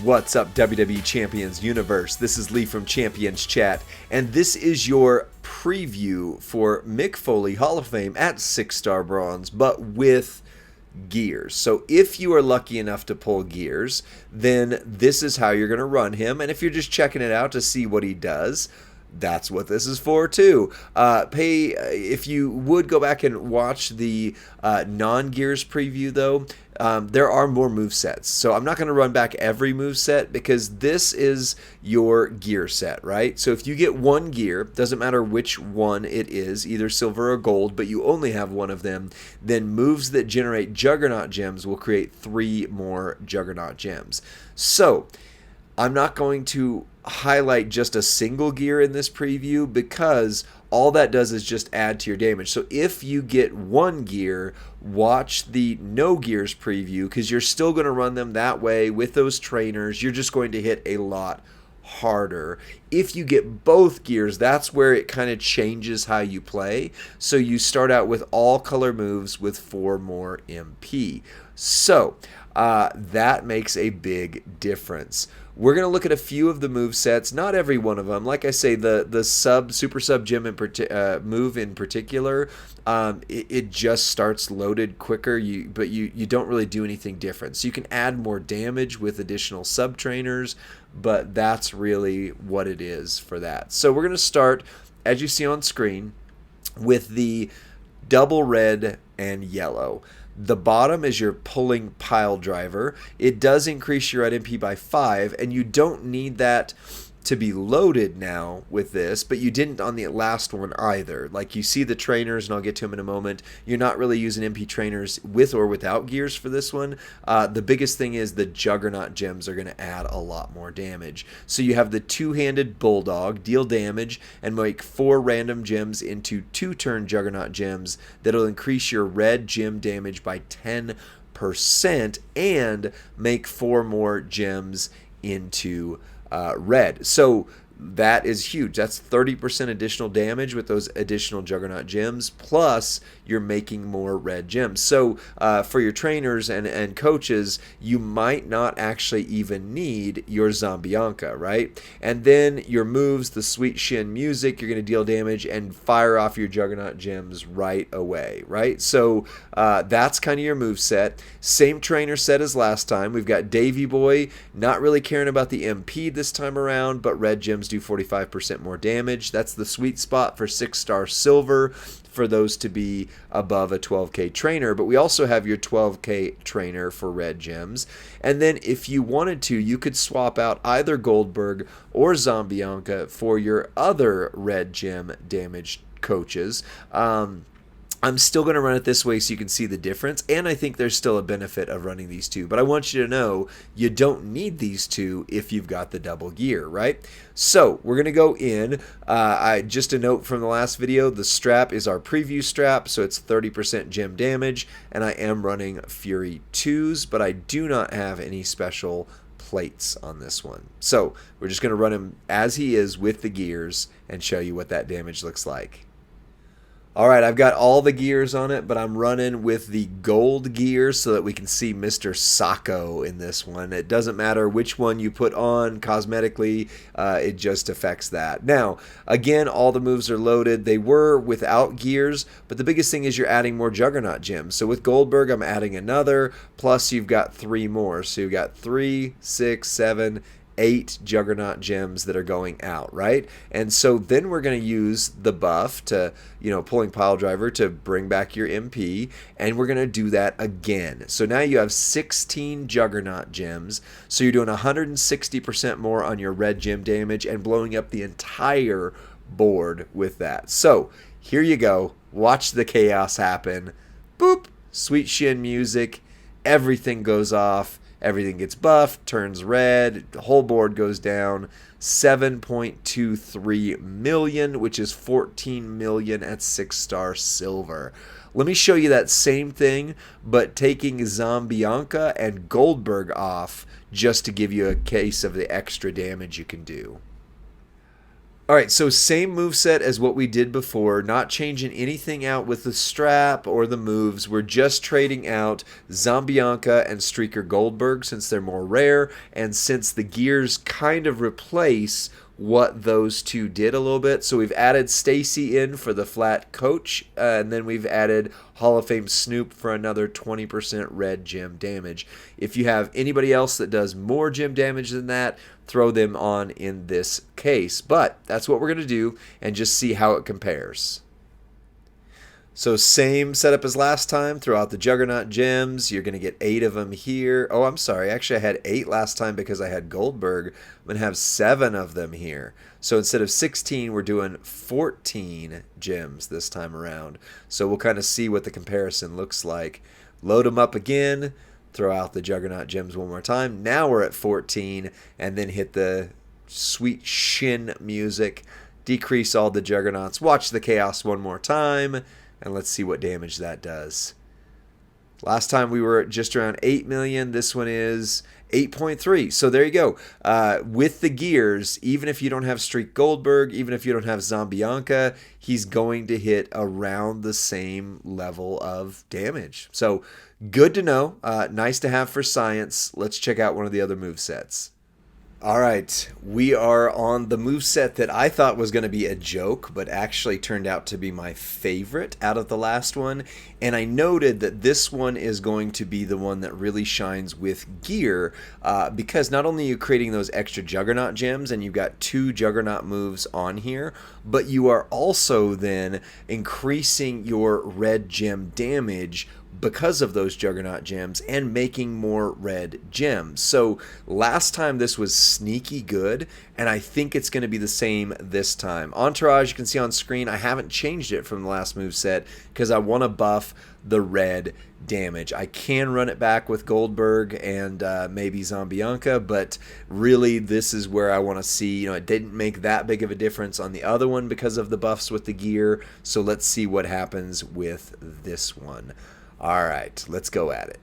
What's up, WWE Champions Universe? This is Lee from Champions Chat, and this is your preview for Mick Foley Hall of Fame at 6-star bronze, but with gears. So if you are lucky enough to pull gears, then this is how you're going to run him, and if you're just checking it out to see what he does, that's what this is for too. If you would go back and watch the non-gears preview though, there are more movesets. So I'm not going to run back every moveset because this is your gear set, right? So if you get one gear, doesn't matter which one it is, either silver or gold, but you only have one of them, then moves that generate Juggernaut gems will create 3 more Juggernaut gems. So I'm not going to highlight just a single gear in this preview because all that does is just add to your damage. So if you get one gear, watch the no gears preview because you're still going to run them that way with those trainers. You're just going to hit a lot harder. If you get both gears, that's where it kind of changes how you play. So you start out with all color moves with 4 more MP. So that makes a big difference. We're going to look at a few of the move sets, not every one of them. Like I say, the super sub gem move in particular, it just starts loaded quicker, but you don't really do anything different. So you can add more damage with additional sub trainers, but that's really what it is for that. So we're going to start, as you see on screen, with the double red and yellow. The bottom is your pulling pile driver. It does increase your red MP by 5, and you don't need that to be loaded now with this, but you didn't on the last one either. Like you see the trainers, and I'll get to them in a moment. You're not really using MP trainers with or without gears for this one. The biggest thing is the Juggernaut gems are going to add a lot more damage. So you have the two-handed Bulldog, deal damage, and make 4 random gems into 2-turn Juggernaut gems that'll increase your red gem damage by 10% and make 4 more gems into red. So that is huge. That's 30% additional damage with those additional Juggernaut gems, plus you're making more red gems. So for your trainers and coaches, you might not actually even need your Zombionka, right? And then your moves, the Sweet Shin music, you're going to deal damage and fire off your Juggernaut gems right away, right? So that's kind of your move set. Same trainer set as last time. We've got Davey Boy, not really caring about the MP this time around, but red gems do 45% more damage. That's the sweet spot for 6-star silver for those to be above a 12k trainer, but we also have your 12k trainer for red gems. And then if you wanted to, you could swap out either Goldberg or Zombionka for your other red gem damage coaches. I'm still going to run it this way so you can see the difference, and I think there's still a benefit of running these two, but I want you to know you don't need these two if you've got the double gear, right? So we're going to go in. Just a note from the last video, the strap is our preview strap, so it's 30% gem damage, and I am running Fury 2s, but I do not have any special plates on this one. So we're just going to run him as he is with the gears and show you what that damage looks like. All right, I've got all the gears on it, but I'm running with the gold gear so that we can see Mr. Sacco in this one. It doesn't matter which one you put on cosmetically, it just affects that. Now, again, all the moves are loaded. They were without gears, but the biggest thing is you're adding more Juggernaut gems. So with Goldberg, I'm adding another, plus you've got 3 more. So you've got 3, 6, 7, 8 Juggernaut gems that are going out, right? And so then we're going to use the buff to, pulling pile driver to bring back your MP, and we're going to do that again. So now you have 16 Juggernaut gems, so you're doing 160% more on your red gem damage and blowing up the entire board with that. So here you go. Watch the chaos happen. Boop! Sweet Shin music. Everything goes off. Everything gets buffed, turns red, the whole board goes down. 7.23 million, which is 14 million at 6-star silver. Let me show you that same thing, but taking Zombionka and Goldberg off just to give you a case of the extra damage you can do. All right, so same moveset as what we did before, not changing anything out with the strap or the moves. We're just trading out Zombionka and Streaker Goldberg since they're more rare, and since the gears kind of replace what those two did a little bit. So we've added Stacy in for the flat coach, and then we've added Hall of Fame Snoop for another 20% red gem damage. If you have anybody else that does more gem damage than that, throw them on in this case. But that's what we're going to do and just see how it compares. So same setup as last time. Throw out the Juggernaut gems. You're going to get 8 of them here. Oh, I'm sorry. Actually, I had 8 last time because I had Goldberg. I'm going to have 7 of them here. So instead of 16, we're doing 14 gems this time around. So we'll kind of see what the comparison looks like. Load them up again. Throw out the Juggernaut gems one more time. Now we're at 14. And then hit the sweet shin music. Decrease all the Juggernauts. Watch the chaos one more time. And let's see what damage that does. Last time we were at just around 8 million. This one is 8.3. So there you go. With the gears, even if you don't have Streak Goldberg, even if you don't have Zombionka, he's going to hit around the same level of damage. So good to know. Nice to have for science. Let's check out one of the other movesets. All right, we are on the moveset that I thought was going to be a joke, but actually turned out to be my favorite out of the last one. And I noted that this one is going to be the one that really shines with gear, because not only are you creating those extra Juggernaut gems, and you've got 2 Juggernaut moves on here, but you are also then increasing your red gem damage because of those Juggernaut gems and making more red gems. So last time this was sneaky good, and I think it's going to be the same this time. Entourage, you can see on screen, I haven't changed it from the last moveset because I want to buff the red damage. I can run it back with Goldberg and maybe Zombionka, but really this is where I want to see, it didn't make that big of a difference on the other one because of the buffs with the gear, so let's see what happens with this one. All right, let's go at it.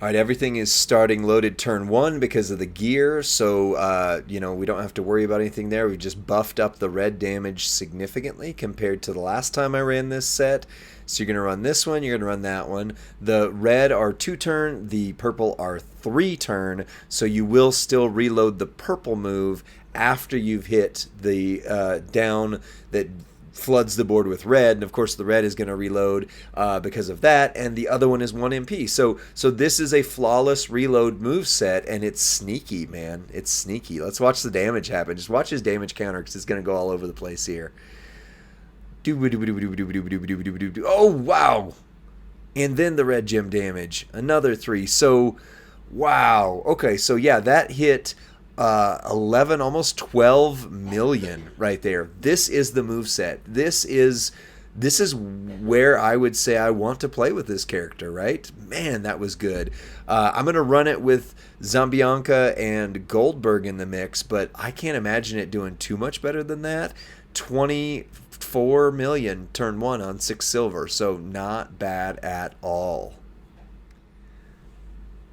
All right, everything is starting loaded turn 1 because of the gear, so, we don't have to worry about anything there. We just buffed up the red damage significantly compared to the last time I ran this set. So you're going to run this one, you're going to run that one. The red are 2 turn, the purple are 3 turn, so you will still reload the purple move after you've hit the down that floods the board with red, and of course the red is going to reload because of that, and the other one is 1 MP. So this is a flawless reload move set, and it's sneaky, man. It's sneaky. Let's watch the damage happen. Just watch his damage counter because it's going to go all over the place here. Oh, wow. And then the red gem damage. Another 3. So, wow. Okay, so yeah, that hit 11, almost 12 million right there. This is the moveset. This is where I would say I want to play with this character, right? Man, that was good. I'm going to run it with Zombionka and Goldberg in the mix, but I can't imagine it doing too much better than that. 24 million turn 1 on 6 silver, so not bad at all.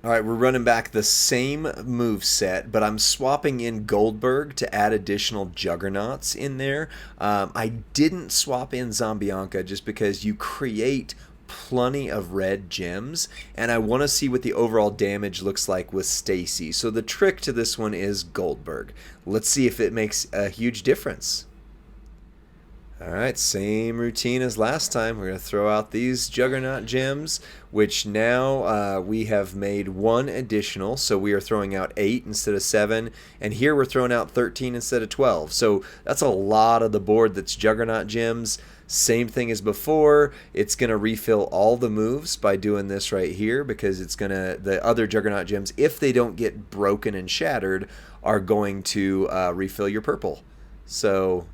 All right, we're running back the same move set, but I'm swapping in Goldberg to add additional Juggernauts in there. I didn't swap in Zombionka just because you create plenty of red gems, and I want to see what the overall damage looks like with Stacy. So the trick to this one is Goldberg. Let's see if it makes a huge difference. All right, same routine as last time. We're going to throw out these Juggernaut gems, which now we have made 1 additional. So we are throwing out 8 instead of 7. And here we're throwing out 13 instead of 12. So that's a lot of the board that's Juggernaut gems. Same thing as before. It's going to refill all the moves by doing this right here, because it's going to, the other Juggernaut gems, if they don't get broken and shattered, are going to refill your purple. So,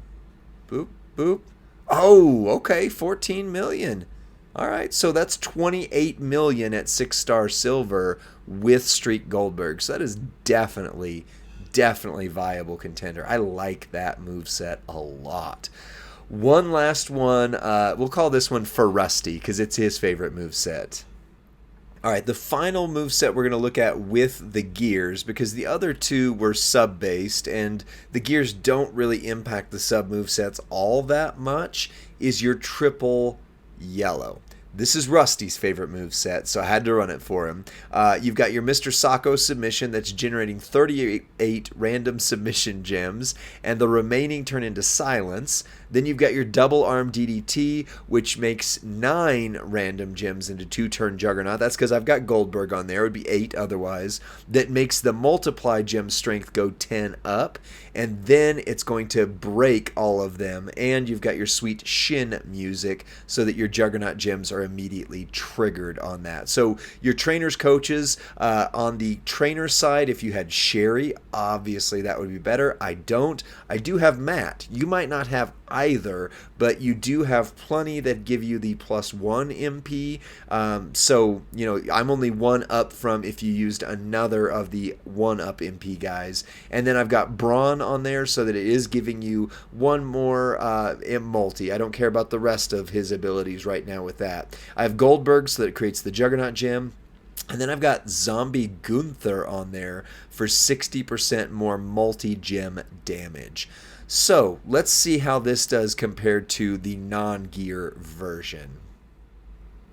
boop. Boop. Oh, okay, 14 million. All right, so that's 28 million at 6-star silver with Streak Goldberg. So that is definitely viable contender. I like that moveset a lot. One last one. We'll call this one for Rusty because it's his favorite moveset. All right, the final moveset we're going to look at with the gears, because the other two were sub based and the gears don't really impact the sub movesets all that much, is your triple yellow. This is Rusty's favorite move set, so I had to run it for him. You've got your Mr. Sacco submission that's generating 38 random submission gems, and the remaining turn into silence. Then you've got your double arm DDT, which makes 9 random gems into 2-turn Juggernaut. That's because I've got Goldberg on there. It would be 8 otherwise. That makes the multiply gem strength go 10 up, and then it's going to break all of them. And you've got your sweet Shin music so that your Juggernaut gems are immediately triggered on that. So your trainers, coaches, on the trainer side, if you had Sherry, obviously that would be better. I don't. I do have Matt. You might not have either, but you do have plenty that give you the +1 MP. So, you know, I'm only 1 up from if you used another of the 1 up MP guys. And then I've got Braun on there so that it is giving you 1 more multi. I don't care about the rest of his abilities right now with that. I have Goldberg so that it creates the Juggernaut gem. And then I've got Zombie Gunther on there for 60% more multi-gem damage. So let's see how this does compared to the non-gear version.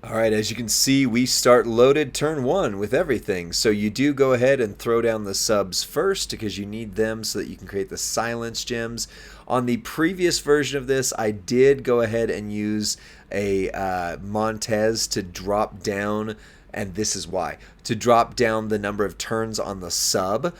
All right, as you can see, we start loaded turn 1 with everything. So you do go ahead and throw down the subs first because you need them so that you can create the silence gems. On the previous version of this, I did go ahead and use a Montez to drop down, and this is why, to drop down the number of turns on the sub.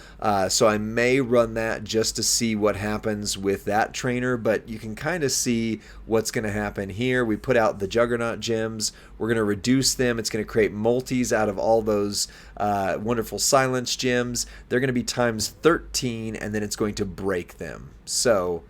So I may run that just to see what happens with that trainer, but you can kind of see what's going to happen here. We put out the Juggernaut gems. We're going to reduce them. It's going to create multis out of all those wonderful silence gems. They're going to be times 13, and then it's going to break them. So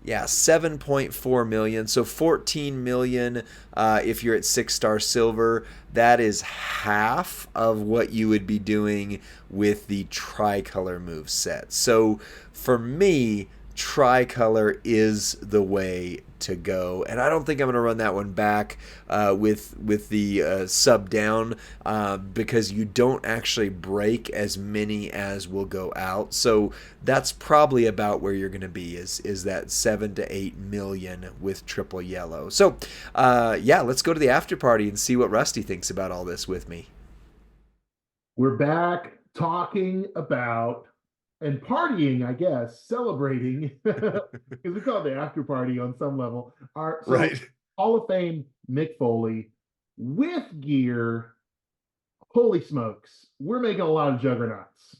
yeah, 7.4 million. So 14 million if you're at 6-star silver. That is half of what you would be doing with the tricolor move set. So for me, tricolor is the way to go, and I don't think I'm going to run that one back with the sub down because you don't actually break as many as will go out. So that's probably about where you're going to be is that 7 to 8 million with triple yellow. So yeah, let's go to the after party and see what Rusty thinks about all this with me. We're back talking about and partying, I guess, celebrating, because we call it the after party on some level. So Right. Hall of Fame Mick Foley with gear. Holy smokes, we're making a lot of juggernauts.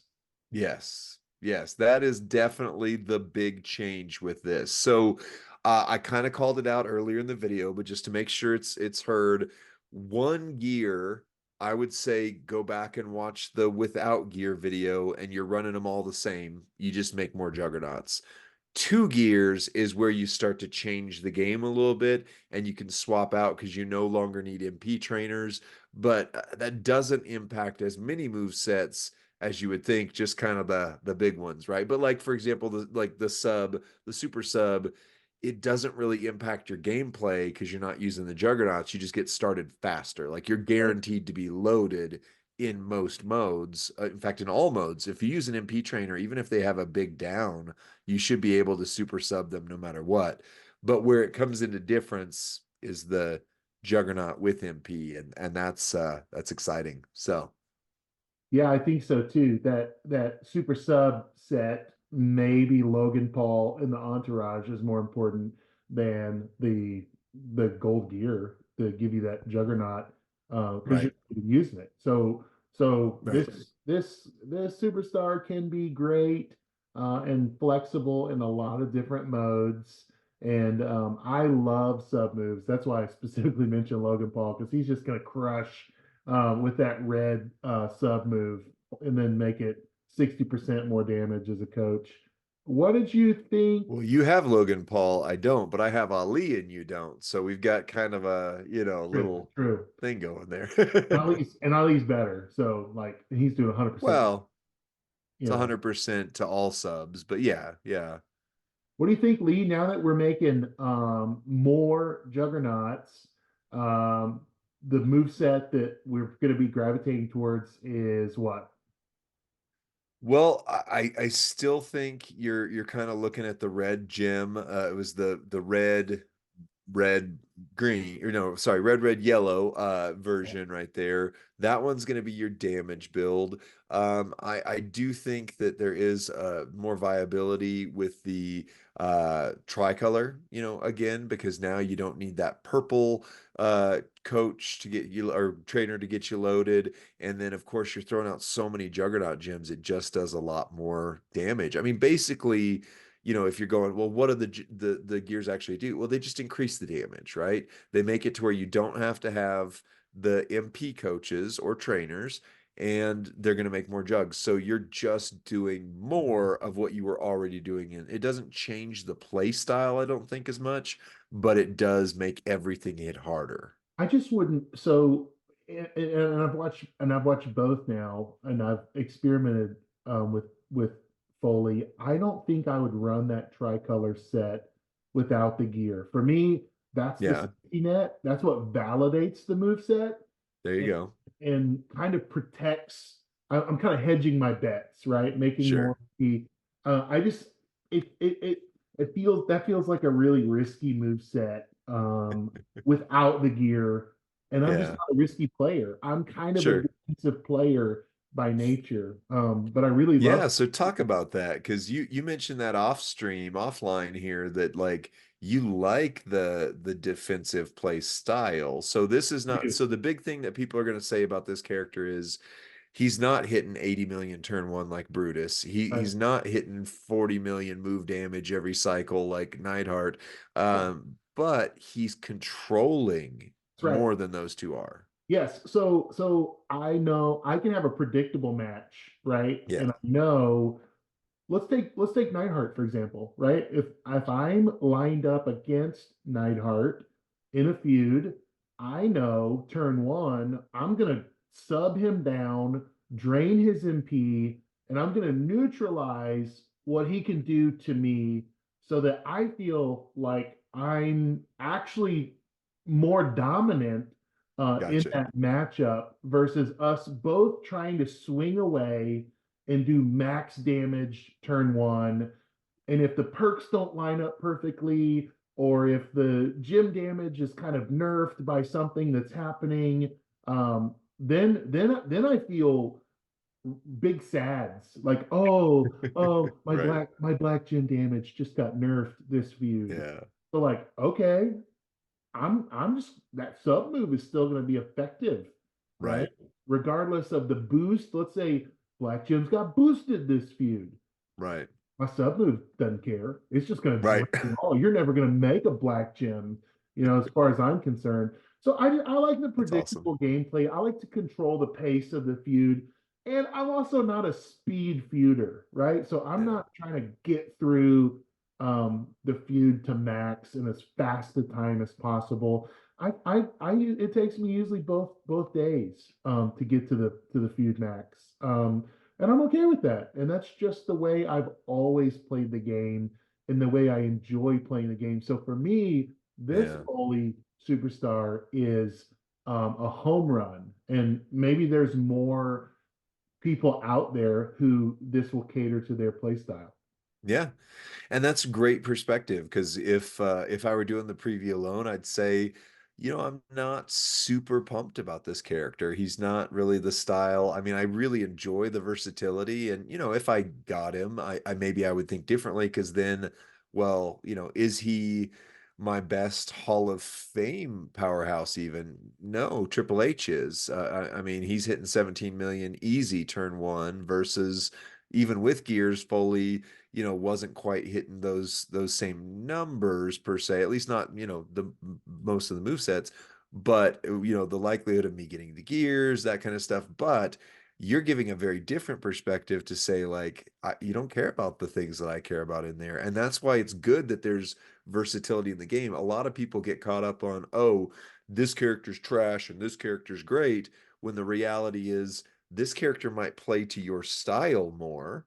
Yes. Yes, that is definitely the big change with this. So I kind of called it out earlier in the video, but just to make sure it's heard, 1 gear, I would say go back and watch the without gear video and you're running them all the same. You just make more juggernauts. 2 gears is where you start to change the game a little bit and you can swap out because you no longer need MP trainers, but that doesn't impact as many move sets as you would think, just kind of the big ones, right? But like for example, the super sub, it doesn't really impact your gameplay because you're not using the juggernauts. You just get started faster. Like you're guaranteed to be loaded in most modes. In fact, in all modes, if you use an MP trainer, even if they have a big down, you should be able to super sub them no matter what. But where it comes into difference is the juggernaut with MP, and that's exciting. So Yeah, I think so too. That super sub set, maybe Logan Paul in the entourage is more important than the gold gear to give you that juggernaut because right, you're using it. So right. this superstar can be great and flexible in a lot of different modes. And I love sub moves. That's why I specifically mentioned Logan Paul because he's just going to crush with that red sub move and then make it 60% more damage as a coach. What did you think? Well, you have Logan Paul, I don't, but I have Ali and you don't. So we've got kind of a, True, little true. thing going there. Ali's better. So like he's doing 100%, Well, it's you know. 100% to all subs, but yeah, yeah. What do you think, Lee, now that we're making more juggernauts? the move set that we're going to be gravitating towards is what? Well, I still think you're kind of looking at the red gem. It was the red green, or no, sorry, red yellow version right there. That one's going to be your damage build. I do think that there is more viability with the tricolor, again, because now you don't need that purple coach to get you, or trainer to get you loaded. And then of course you're throwing out so many juggernaut gems, it just does a lot more damage. I mean, basically, if you're going, well, what do the gears actually do? Well, they just increase the damage, right? They make it to where you don't have to have the MP coaches or trainers, and they're going to make more jugs. So you're just doing more of what you were already doing. And it doesn't change the play style, I don't think, as much, but it does make everything hit harder. I just wouldn't. So, and I've watched both now, and I've experimented with Foley. I don't think I would run that tricolor set without the gear. For me, that's the Yeah, safety net. That's what validates the move set there you and, go. and kind of protects. I'm kind of hedging my bets, right? Making more Sure. key. I just it feels like a really risky move set without the gear, and I'm just Yeah, not a risky player. I'm kind of a sure. defensive player by nature, but I really love. Yeah, so talk about that, because you mentioned that offline here, that like you like the defensive play style. So this is not, so the big thing that people are going to say about this character is he's not hitting 80 million turn one like Brutus. Right. He's not hitting 40 million move damage every cycle like Neidhart. But he's controlling That's right. more than those two are. Yes. So I know I can have a predictable match, right? Yeah, And I know let's take Neidhart for example, right? If I'm lined up against Neidhart in a feud, I know turn one, I'm gonna sub him down, drain his MP, and I'm gonna neutralize what he can do to me so that I feel like I'm actually more dominant in gotcha. that matchup versus us both trying to swing away and do max damage turn one. And if the perks don't line up perfectly, or if the gym damage is kind of nerfed by something that's happening, then I feel big sads. Like, oh, my Right. black gym damage just got nerfed this feud. Yeah. So like, okay, I'm just that sub move is still going to be effective, right? Right. Regardless of the boost. Let's say Black Jim's got boosted this feud. Right. My sub move doesn't care. It's just going to Right. drain it all. You're never going to make a Black Jim, as far as I'm concerned. So I like the That's awesome. predictable gameplay. I like to control the pace of the feud. And I'm also not a speed feuder, right? So I'm Yeah. not trying to get through the feud to max in as fast a time as possible. It takes me usually both days to get to the feud max, and I'm okay with that. And that's just the way I've always played the game and the way I enjoy playing the game. So for me, this Yeah. Foley superstar is a home run, and maybe there's more people out there who this will cater to their play style. Yeah. And that's great perspective, because if I were doing the preview alone, I'd say, I'm not super pumped about this character. He's not really the style. I mean, I really enjoy the versatility, and if I got him, I maybe I would think differently, because then, well, is he my best Hall of Fame powerhouse even? No, Triple H is. I mean, he's hitting 17 million easy turn one, versus even with gears, Foley, wasn't quite hitting those same numbers per se, at least not, the most of the move sets, but the likelihood of me getting the gears, that kind of stuff. But you're giving a very different perspective to say, like, you don't care about the things that I care about in there. And that's why it's good that there's versatility in the game. A lot of people get caught up on, oh, this character's trash and this character's great, when the reality is this character might play to your style more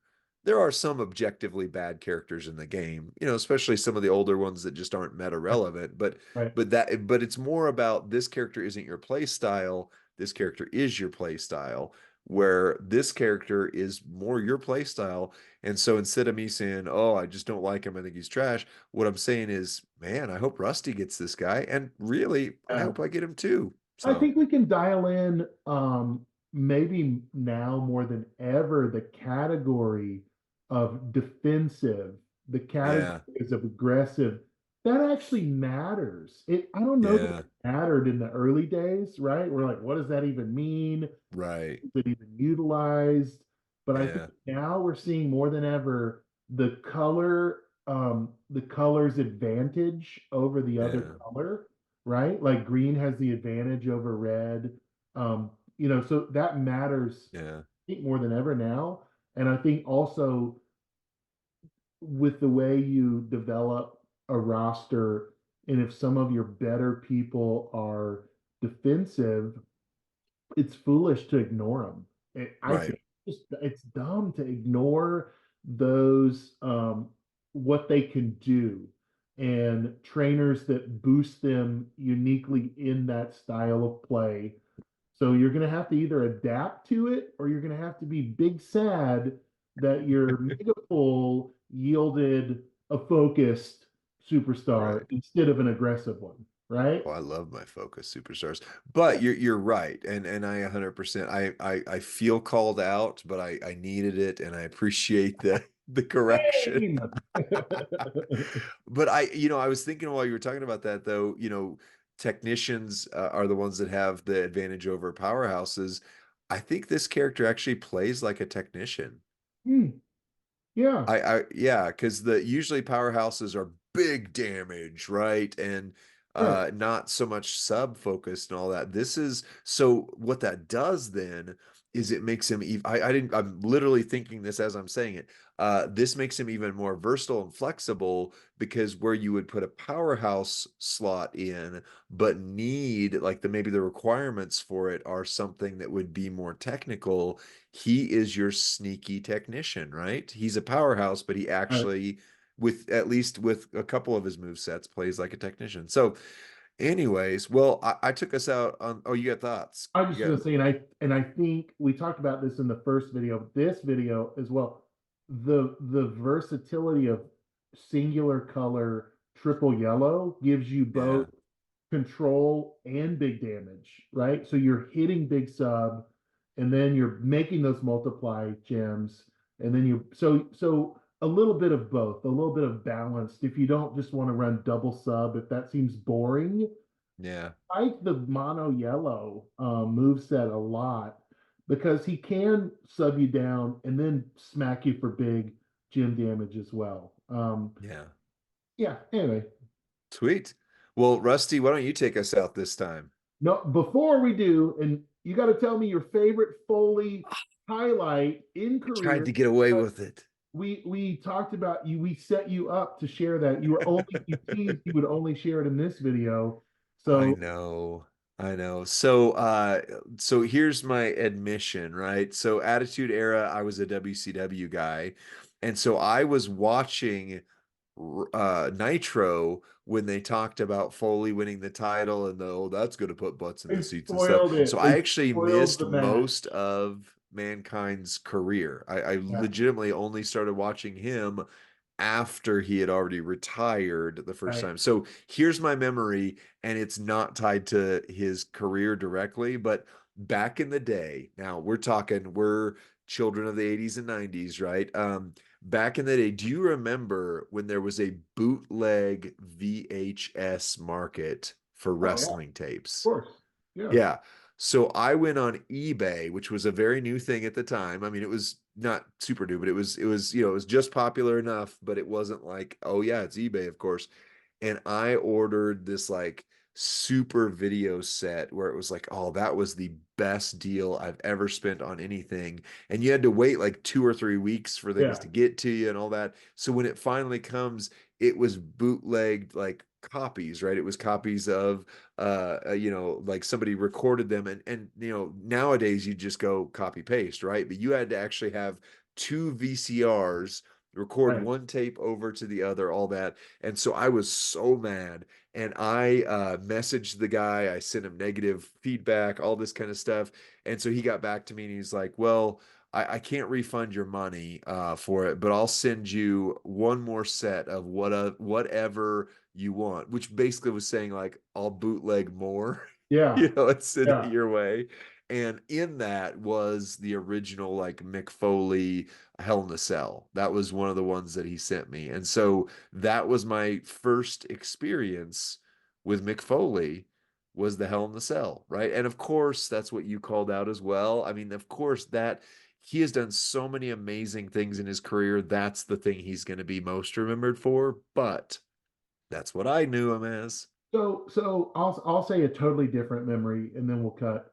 there are some objectively bad characters in the game, especially some of the older ones that just aren't meta Right. relevant. But Right. but it's more about this character isn't your play style. This character is your play style, where this character is more your play style. And so instead of me saying, "Oh, I just don't like him, I think he's trash," what I'm saying is, man, I hope Rusty gets this guy, and really, I Yeah. hope I get him too. I So think we can dial in maybe now more than ever the category of defensive, the yeah, categories of aggressive. That actually matters. I don't know that yeah, it mattered in the early days, right? We're like, what does that even mean? right, Is it even utilized? But I think yeah, now we're seeing more than ever the color's advantage over the other yeah, color, right? Like green has the advantage over red. So that matters, yeah, I think, more than ever now. And I think also with the way you develop a roster, and if some of your better people are defensive, it's foolish to ignore them. I right, think it's dumb to ignore those what they can do and trainers that boost them uniquely in that style of play. So you're going to have to either adapt to it or you're going to have to be big sad that your mega pull yielded a focused superstar right. instead of an aggressive one, right? Oh, I love my Focus superstars, but you're right, and I 100%. I feel called out, but I needed it, and I appreciate the correction. Same. But I was thinking while you were talking about that, though, technicians are the ones that have the advantage over powerhouses. I think this character actually plays like a technician. Hmm. Yeah. Yeah, because the usually powerhouses are big damage, right? And Right. not so much sub focused and all that. This is so what that does then is it makes him even I didn't I'm literally thinking this as I'm saying it. This makes him even more versatile and flexible because where you would put a powerhouse slot in, but need like maybe the requirements for it are something that would be more technical. He is your sneaky technician, right? He's a powerhouse, but he Right. actually, with at least with a couple of his move sets, plays like a technician. So, anyways, well, I took us out on. Oh, you got thoughts? I was You just got gonna say, and I think we talked about this in the first video, this video as well. The versatility of singular color triple yellow gives you yeah, both control and big damage, right? So you're hitting big sub, and then you're making those multiply gems, and then so a little bit of both, a little bit of balanced. If you don't just want to run double sub, if that seems boring, yeah, I like the mono yellow move set a lot because he can sub you down and then smack you for big gem damage as well. yeah. Yeah. Anyway, Sweet. Well, Rusty, why don't you take us out this time? no, before we do, and you got to tell me your favorite Foley highlight in I tried career. to get away with it. We talked about you. We set you up to share that. You teased you would only share it in this video. I So know. I know. So here's my admission, right? So Attitude Era, I was a WCW guy. And so I was watching Nitro when they talked about Foley winning the title and oh, that's going to put butts in they the seats and stuff. spoiled So it. I They actually spoiled missed the match. most of Mankind's career. I Yeah. legitimately only started watching him after he had already retired the first Right. time. So here's my memory, and it's not tied to his career directly, but back in the day, now we're children of the 80s and 90s, right? Back in the day, do you remember when there was a bootleg VHS market for Oh yeah, of wrestling tapes? course. Yeah. Yeah. So I went on eBay, which was a very new thing at the time. I mean, it was not super new, but it was just popular enough, but it wasn't like, oh yeah, it's eBay, of course. And I ordered this like super video set where it was like, oh, that was the best deal I've ever spent on anything. And you had to wait like 2 or 3 weeks for things Yeah. to get to you and all that. So when it finally comes, it was bootlegged like copies, right? It was copies of like somebody recorded them, and nowadays you just go copy paste, right? But you had to actually have two VCRs, record Right. one tape over to the other, all that. And so I was so mad. And I messaged the guy, I sent him negative feedback, all this kind of stuff. And so he got back to me and he's like, well, I can't refund your money for it, but I'll send you one more set of whatever you want, which basically was saying like I'll bootleg more, Yeah. and send it Yeah. your way. And in that was the original like Mick Foley Hell in a Cell. That was one of the ones that he sent me. And so that was my first experience with Mick Foley, was the Hell in the Cell, right? And of course, that's what you called out as well. I mean, of course, that he has done so many amazing things in his career. That's the thing he's going to be most remembered for. But that's what I knew him as. So I'll say a totally different memory, and then we'll cut.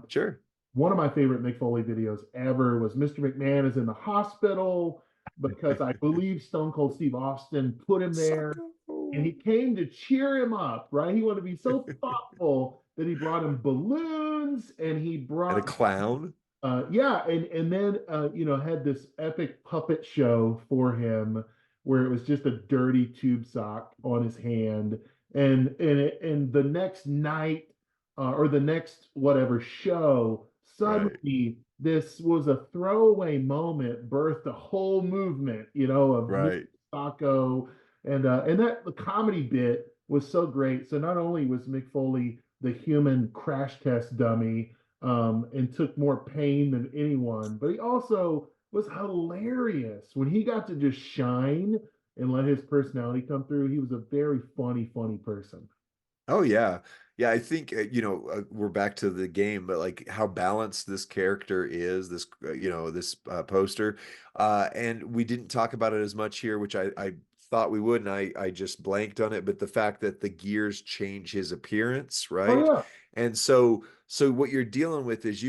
Sure. One of my favorite Mick Foley videos ever was Mr. McMahon is in the hospital because I believe Stone Cold Steve Austin put him there, Sucker. and he came to cheer him up. Right? He wanted to be so thoughtful that he brought him balloons, and he And a brought clown. yeah, and then had this epic puppet show for him where it was just a dirty tube sock on his hand, and the next night or the next whatever show, Right. suddenly this was a throwaway moment, birthed a whole movement, of Mr. Right. Sacco, and that the comedy bit was so great. So not only was Mick Foley the human crash test dummy and took more pain than anyone. But he also was hilarious when he got to just shine and let his personality come through. He was a very funny, funny person. Oh yeah. Yeah, I think we're back to the game, but like how balanced this character is, this poster. And we didn't talk about it as much here, which I thought we would, and I just blanked on it, but the fact that the gears change his appearance, Oh right? yeah, And so what you're dealing with is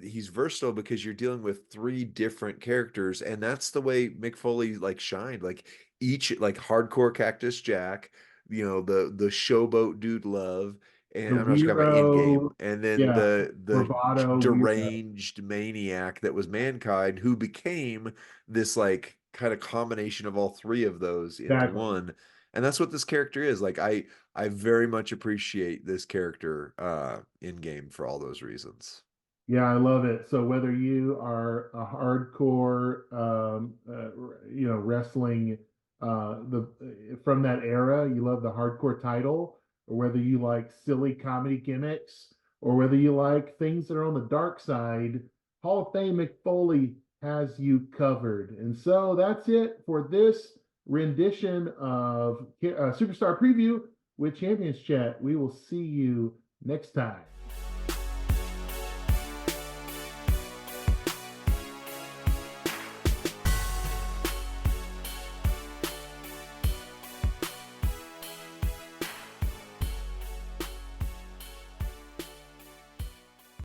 he's versatile because you're dealing with three different characters, and that's the way Mick Foley like shined. Like each like hardcore Cactus Jack, the showboat dude Love, the and I'm not talking about in game, weirdo, and then yeah, the bravado weirdo. deranged maniac that was Mankind, who became this like kind of combination of all three of those into Exactly. one. And that's what this character is. Like I very much appreciate this character in game for all those reasons. Yeah, I love it. So whether you are a hardcore, wrestling, the from that era, you love the hardcore title, or whether you like silly comedy gimmicks, or whether you like things that are on the dark side, Hall of Fame Mick Foley has you covered. And so that's it for this rendition of Superstar Preview with Champions Chat. We will see you next time.